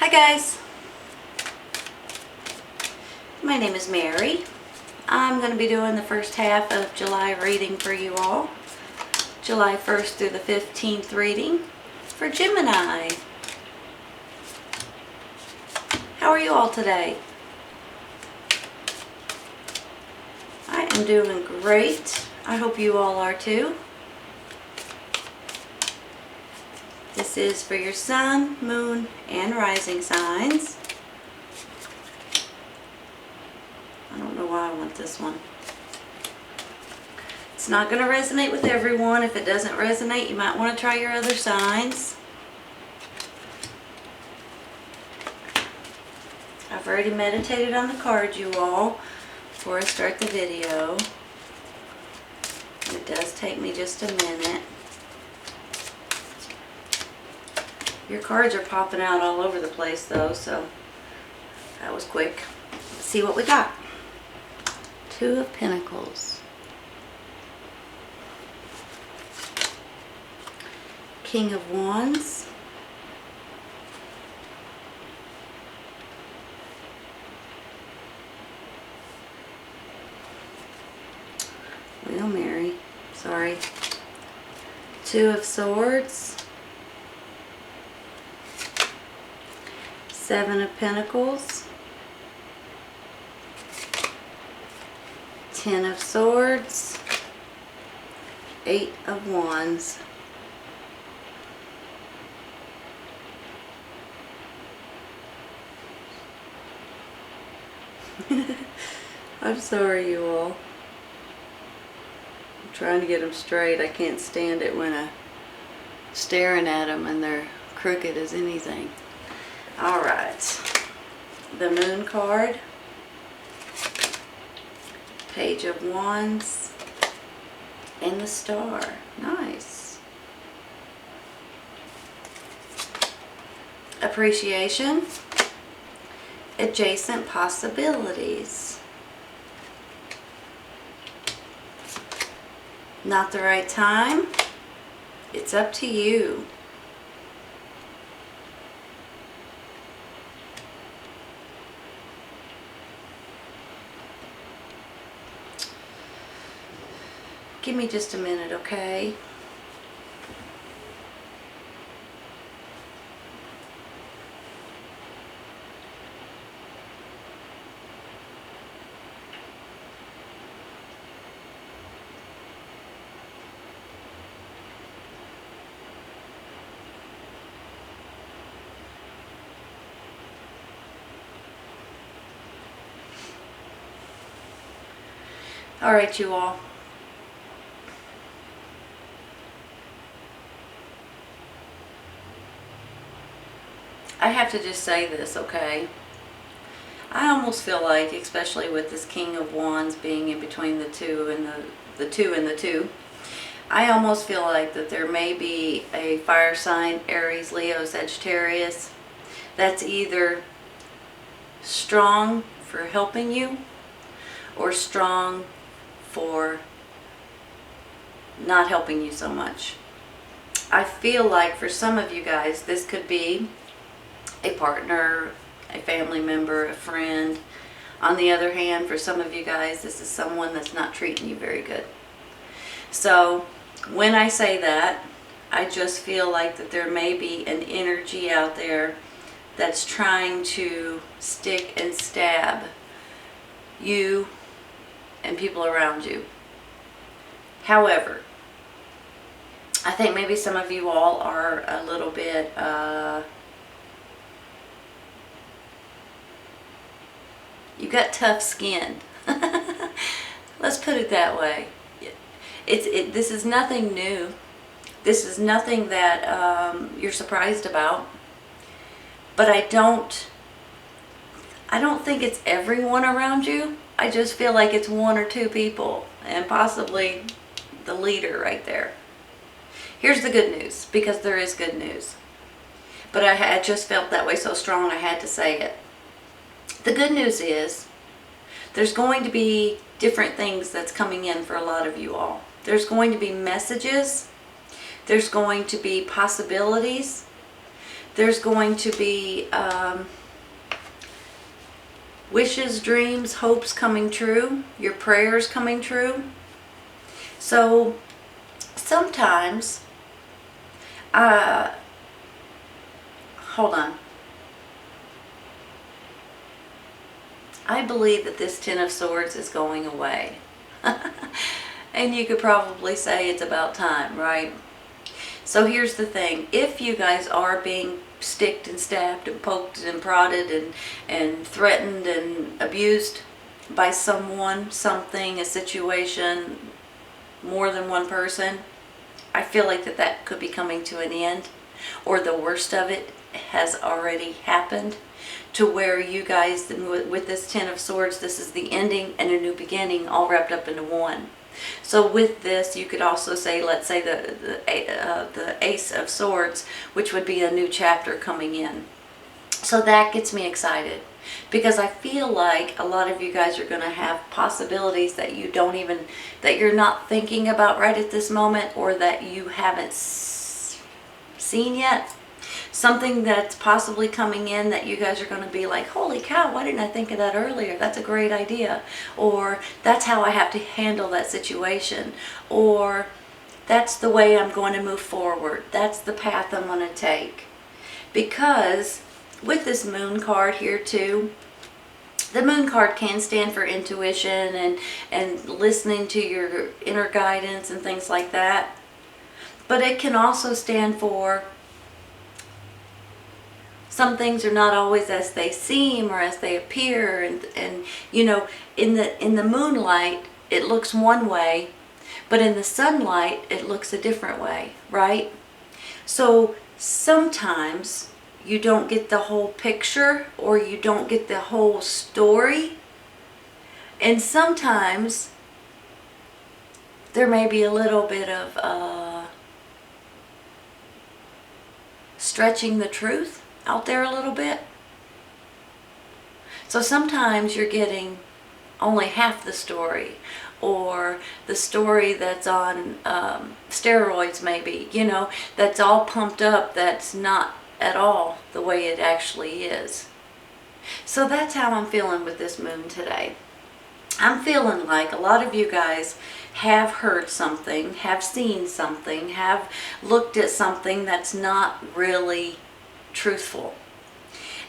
Hi guys, my name is Mary. I'm going to be doing the first half of July reading for you all. July 1st through the 15th reading for Gemini. How are you all today? I am doing great. I hope you all are too. This is for your sun, moon, and rising signs. I don't know why I want this one. It's not going to resonate with everyone. If it doesn't resonate, you might want to try your other signs. I've already meditated on the cards, you all, before I start the video. It does take me just a minute. Your cards are popping out all over the place though, so that was quick. Let's see what we got. Two of Pentacles. King of Wands. Well, Mary, sorry. Two of Swords. Seven of Pentacles. Ten of Swords. Eight of Wands. I'm sorry, you all. I'm trying to get them straight. I can't stand it when I'm staring at them and they're crooked as anything. All right. The Moon card. Page of Wands. And the Star. Nice. Appreciation. Adjacent possibilities. Not the right time. It's up to you. Give me just a minute, okay? All right, you all. I have to just say this, okay? I almost feel like, especially with this King of Wands being in between the two and the two, I almost feel like that there may be a fire sign, Aries, Leo, Sagittarius, that's either strong for helping you or strong for not helping you so much. I feel like for some of you guys, this could be a partner, a family member, a friend. On the other hand, for some of you guys, this is someone that's not treating you very good. So when I say that, I just feel like that there may be an energy out there that's trying to stick and stab you and people around you. However, I think maybe some of you all are a little bit you got tough skin. Let's put it that way. This is nothing new. This is nothing that you're surprised about. But I don't think it's everyone around you. I just feel like it's one or two people, and possibly the leader right there. Here's the good news, because there is good news. But I had just felt that way so strong I had to say it. The good news is there's going to be different things that's coming in for a lot of you all. There's going to be messages. There's going to be possibilities. There's going to be wishes, dreams, hopes coming true, your prayers coming true. So sometimes, hold on. I believe that this Ten of Swords is going away. And you could probably say it's about time, right? So here's the thing. If you guys are being sticked and stabbed and poked and prodded and threatened and abused by someone, something, a situation, more than one person, I feel like that could be coming to an end, or the worst of it has already happened, to where you guys, with this Ten of Swords, this is the ending and a new beginning all wrapped up into one. So with this, you could also say, let's say the Ace of Swords, which would be a new chapter coming in. So that gets me excited, because I feel like a lot of you guys are going to have possibilities that that you're not thinking about right at this moment, or that you haven't seen yet. Something that's possibly coming in that you guys are going to be like, holy cow, why didn't I think of that earlier? That's a great idea. Or that's how I have to handle that situation. Or that's the way I'm going to move forward. That's the path I'm going to take. Because with this Moon card here too, the Moon card can stand for intuition and listening to your inner guidance and things like that. But it can also stand for some things are not always as they seem or as they appear, and you know, in the moonlight it looks one way, but in the sunlight it looks a different way, right? So sometimes you don't get the whole picture, or you don't get the whole story, and sometimes there may be a little bit of stretching the truth out there a little bit. So sometimes you're getting only half the story, or the story that's on steroids maybe, you know, that's all pumped up, that's not at all the way it actually is. So that's how I'm feeling with this moon today. I'm feeling like a lot of you guys have heard something, have seen something, have looked at something that's not really truthful.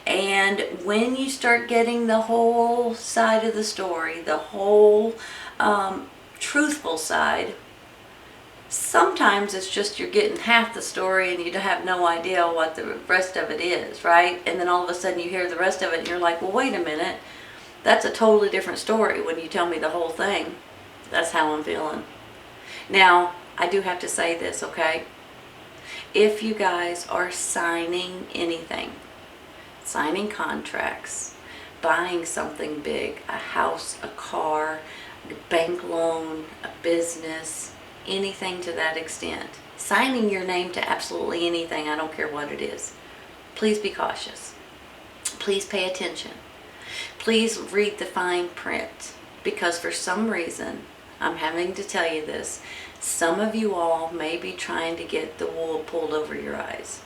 And when you start getting the whole side of the story, the whole truthful side, sometimes it's just you're getting half the story and you have no idea what the rest of it is, right? And then all of a sudden you hear the rest of it and you're like, well, wait a minute, that's a totally different story when you tell me the whole thing. That's how I'm feeling. Now, I do have to say this, okay? If you guys are signing anything, signing contracts, buying something big, a house, a car, a bank loan, a business, anything to that extent, signing your name to absolutely anything, I don't care what it is, please be cautious. Please pay attention. Please read the fine print, because for some reason, I'm having to tell you this, some of you all may be trying to get the wool pulled over your eyes.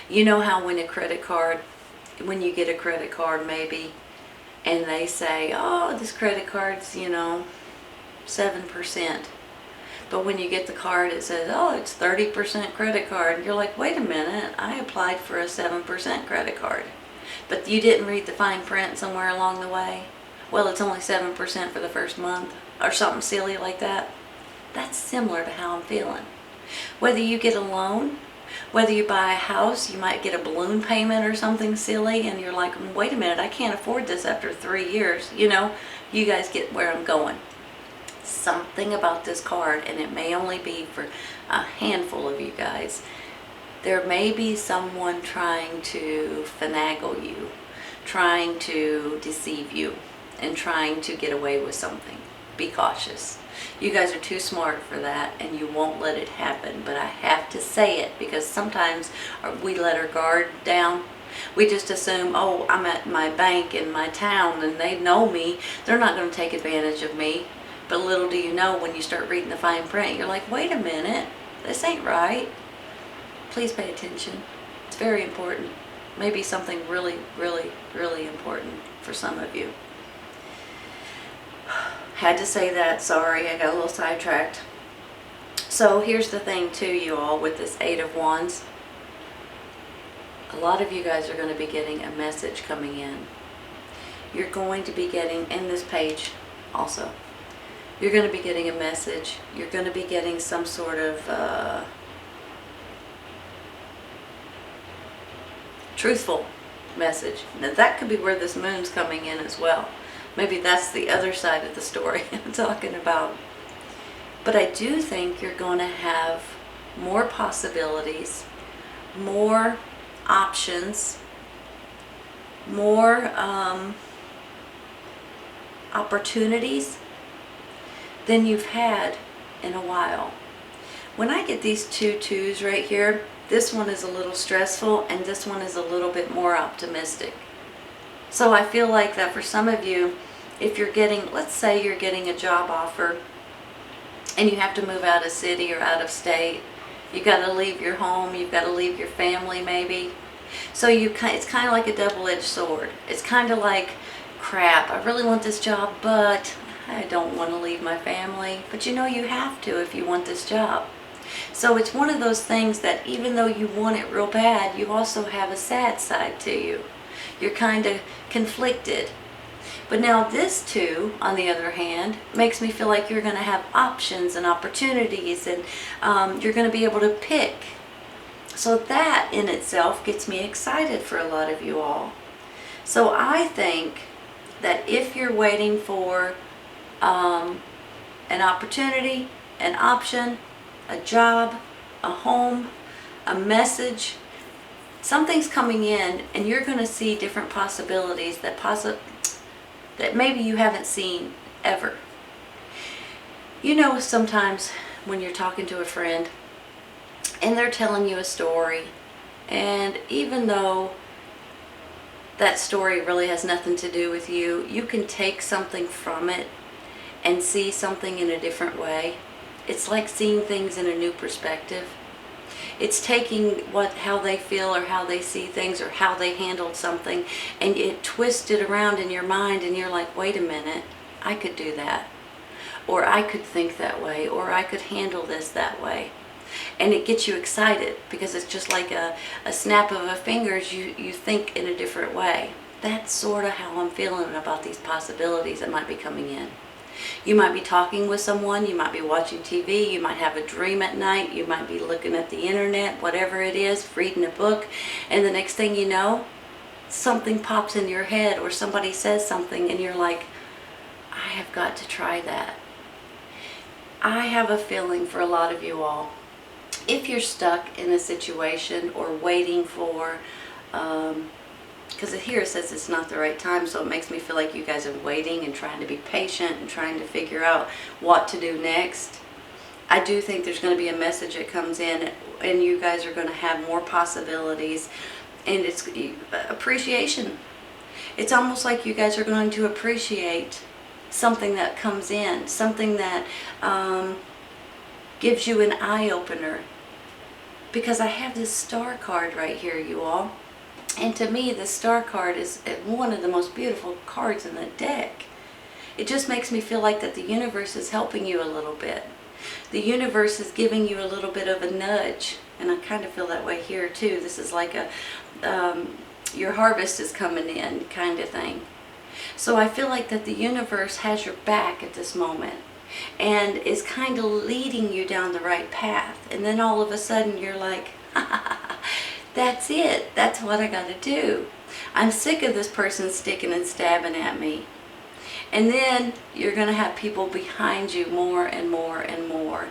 You know how when you get a credit card maybe, and they say, oh, this credit card's, 7%. But when you get the card, it says, oh, it's 30% credit card. And you're like, wait a minute, I applied for a 7% credit card. But you didn't read the fine print somewhere along the way. Well, it's only 7% for the first month, or something silly like that. That's similar to how I'm feeling. Whether you get a loan, whether you buy a house, you might get a balloon payment or something silly, and you're like, wait a minute, I can't afford this after 3 years. You guys get where I'm going. Something about this card, and it may only be for a handful of you guys, there may be someone trying to finagle you, trying to deceive you, and trying to get away with something. Be cautious. You guys are too smart for that, and you won't let it happen. But I have to say it, because sometimes we let our guard down. We just assume, oh, I'm at my bank in my town and they know me, they're not going to take advantage of me. But little do you know, when you start reading the fine print, you're like, wait a minute, this ain't right. Please pay attention. It's very important. Maybe something really, really, really important for some of you. Had to say that. Sorry, I got a little sidetracked. So here's the thing too, you all, with this Eight of Wands. A lot of you guys are going to be getting a message coming in. You're going to be getting, in this page also, you're going to be getting a message. You're going to be getting some sort of truthful message. Now that could be where this moon's coming in as well. Maybe that's the other side of the story I'm talking about. But I do think you're going to have more possibilities, more options, more opportunities than you've had in a while. When I get these two twos right here, this one is a little stressful and this one is a little bit more optimistic. So I feel like that for some of you, if you're getting, let's say you're getting a job offer and you have to move out of city or out of state, you got to leave your home, you've got to leave your family maybe. So it's kind of like a double-edged sword. It's kind of like, crap, I really want this job, but I don't want to leave my family. But you know you have to if you want this job. So it's one of those things that even though you want it real bad, you also have a sad side to you. You're kind of conflicted. But now this two, on the other hand, makes me feel like you're going to have options and opportunities, and you're going to be able to pick. So that in itself gets me excited for a lot of you all. So I think that if you're waiting for an opportunity, an option, a job, a home, a message, something's coming in and you're going to see different possibilities that maybe you haven't seen ever. You know, sometimes when you're talking to a friend and they're telling you a story, and even though that story really has nothing to do with you, you can take something from it and see something in a different way. It's like seeing things in a new perspective. It's taking how they feel or how they see things or how they handled something, and it twists it around in your mind, and you're like, wait a minute, I could do that. Or I could think that way, or I could handle this that way. And it gets you excited because it's just like a snap of a fingers, you think in a different way. That's sort of how I'm feeling about these possibilities that might be coming in. You might be talking with someone, you might be watching TV, you might have a dream at night, you might be looking at the internet, whatever it is, reading a book, and the next thing you know, something pops in your head or somebody says something and you're like, I have got to try that. I have a feeling for a lot of you all, if you're stuck in a situation or waiting for, because here it says it's not the right time, so it makes me feel like you guys are waiting and trying to be patient and trying to figure out what to do next. I do think there's going to be a message that comes in and you guys are going to have more possibilities, and it's appreciation. It's almost like you guys are going to appreciate something that comes in, something that gives you an eye-opener. Because I have this star card right here, you all. And to me, the star card is one of the most beautiful cards in the deck. It just makes me feel like that the universe is helping you a little bit. The universe is giving you a little bit of a nudge. And I kind of feel that way here too. This is like your harvest is coming in kind of thing. So I feel like that the universe has your back at this moment and is kind of leading you down the right path. And then all of a sudden you're like, that's it. That's what I got to do. I'm sick of this person sticking and stabbing at me. And then you're going to have people behind you more and more and more.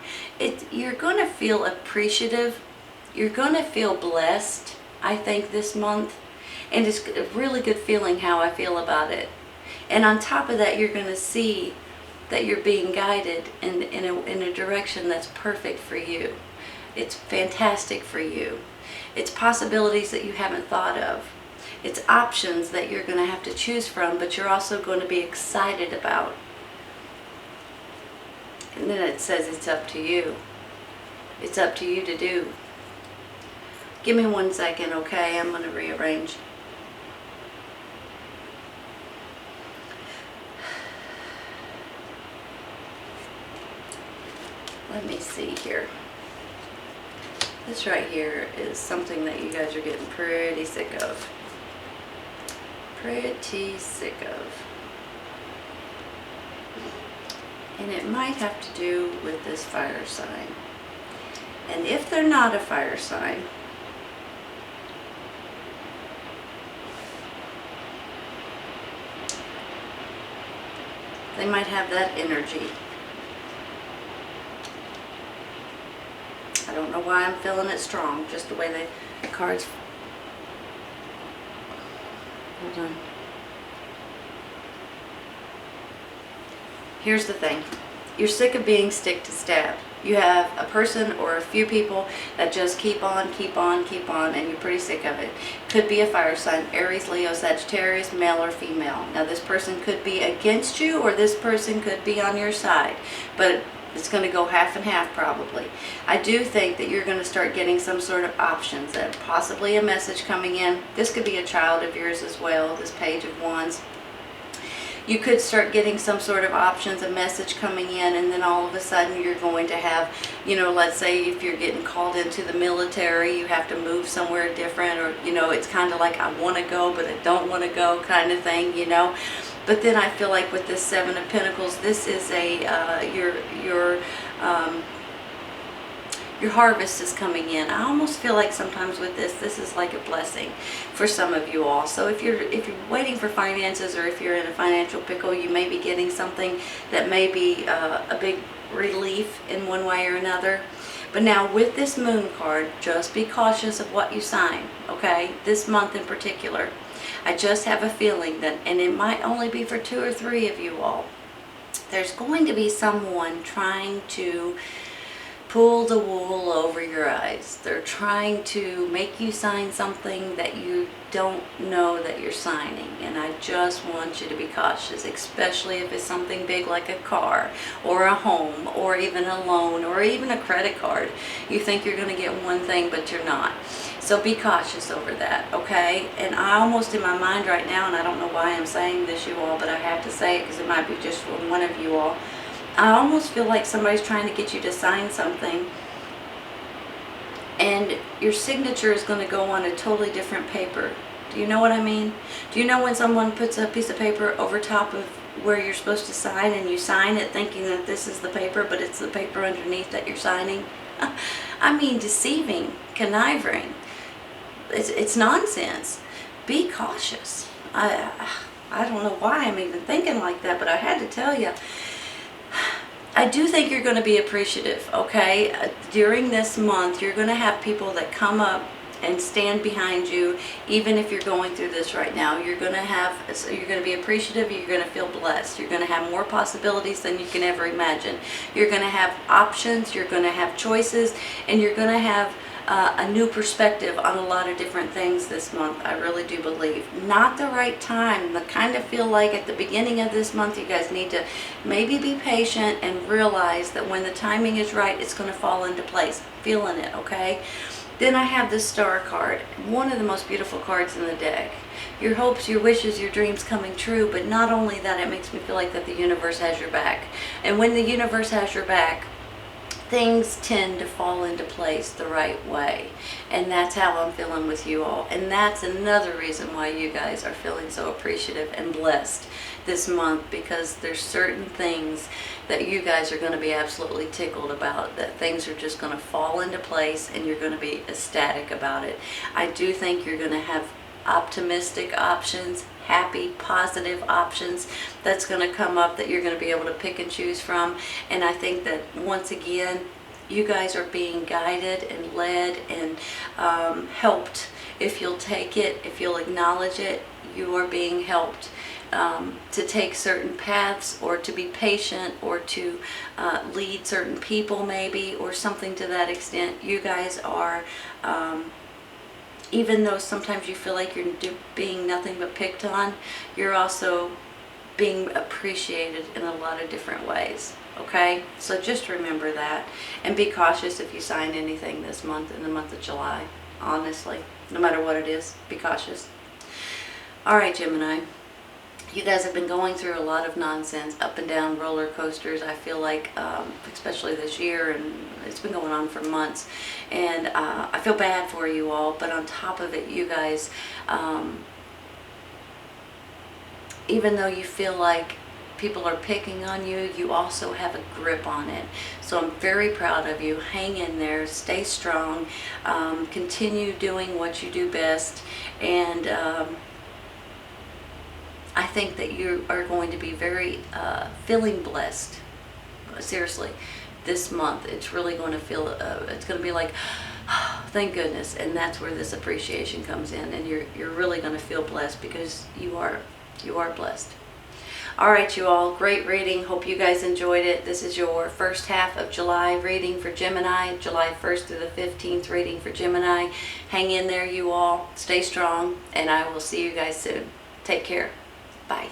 You're going to feel appreciative. You're going to feel blessed, I think, this month. And it's a really good feeling how I feel about it. And on top of that, you're going to see that you're being guided in a direction that's perfect for you. It's fantastic for you. It's possibilities that you haven't thought of. It's options that you're going to have to choose from, but you're also going to be excited about. And then it says it's up to you. It's up to you to do. Give me 1 second, okay? I'm going to rearrange. Let me see here. This right here is something that you guys are getting pretty sick of. Pretty sick of. And it might have to do with this fire sign. And if they're not a fire sign, they might have that energy. I don't know why I'm feeling it strong, just the way the cards. Hold on. Here's the thing. You're sick of being stick to stab. You have a person or a few people that just keep on, and you're pretty sick of it. Could be a fire sign, Aries, Leo, Sagittarius, male or female. Now this person could be against you, or this person could be on your side, but it's going to go half and half probably. I do think that you're going to start getting some sort of options, that possibly a message coming in. This could be a child of yours as well, this Page of Wands. You could start getting some sort of options, a message coming in, and then all of a sudden you're going to have, you know, let's say if you're getting called into the military, you have to move somewhere different, or, you know, it's kind of like I want to go but I don't want to go kind of thing, you know. But then I feel like with this Seven of Pentacles, this is a your harvest is coming in. I almost feel like sometimes with this is like a blessing for some of you all. So if you're waiting for finances, or if you're in a financial pickle, you may be getting something that may be a big relief in one way or another. But now with this Moon card, just be cautious of what you sign, okay? This month in particular. I just have a feeling that, and it might only be for 2 or 3 of you all, there's going to be someone trying to pull the wool over your eyes. They're trying to make you sign something that you don't know that you're signing. And I just want you to be cautious, especially if it's something big like a car or a home or even a loan or even a credit card. You think you're going to get one thing, but you're not. So be cautious over that, okay? And I almost, in my mind right now, and I don't know why I'm saying this, you all, but I have to say it because it might be just for one of you all. I almost feel like somebody's trying to get you to sign something, and your signature is going to go on a totally different paper. Do you know what I mean? Do you know when someone puts a piece of paper over top of where you're supposed to sign, and you sign it thinking that this is the paper, but it's the paper underneath that you're signing? I mean, deceiving, conniving. It's nonsense. Be cautious. I don't know why I'm even thinking like that, but I had to tell you. I do think you're going to be appreciative, okay? During this month, you're going to have people that come up and stand behind you, even if you're going through this right now. You're going to be appreciative. You're going to feel blessed. You're going to have more possibilities than you can ever imagine. You're going to have options. You're going to have choices, and you're going to have a new perspective on a lot of different things this month. I really do believe. Not the right time. I kind of feel like at the beginning of this month, you guys need to maybe be patient and realize that when the timing is right, it's going to fall into place. Feeling it, okay? Then I have this Star card, one of the most beautiful cards in the deck. Your hopes, your wishes, your dreams coming true, but not only that, it makes me feel like that the universe has your back. And when the universe has your back, things tend to fall into place the right way. And that's how I'm feeling with you all. And that's another reason why you guys are feeling so appreciative and blessed this month, because there's certain things that you guys are going to be absolutely tickled about, that things are just going to fall into place and you're going to be ecstatic about it. I do think you're going to have optimistic options, happy, positive options that's going to come up that you're going to be able to pick and choose from. And I think that once again, you guys are being guided and led and helped. If you'll take it, if you'll acknowledge it, you are being helped to take certain paths, or to be patient, or to lead certain people maybe, or something to that extent. You guys are even though sometimes you feel like you're being nothing but picked on, you're also being appreciated in a lot of different ways, okay? So just remember that, and be cautious if you sign anything this month, in the month of July. honestly. No matter what it is, be cautious. All right, Gemini. You guys have been going through a lot of nonsense, up and down roller coasters. I feel like, especially this year, and it's been going on for months. And I feel bad for you all, but on top of it, you guys, even though you feel like people are picking on you, you also have a grip on it. So I'm very proud of you. Hang in there, stay strong, continue doing what you do best, and I think that you are going to be very feeling blessed. Seriously, this month it's really going to feel, it's going to be like, oh, thank goodness. And that's where this appreciation comes in, and you're really going to feel blessed, because you are blessed. All right, you all, great reading. Hope you guys enjoyed it. This is your first half of July reading for Gemini, July 1st through the 15th reading for Gemini. Hang in there, you all. Stay strong, and I will see you guys soon. Take care. Bye.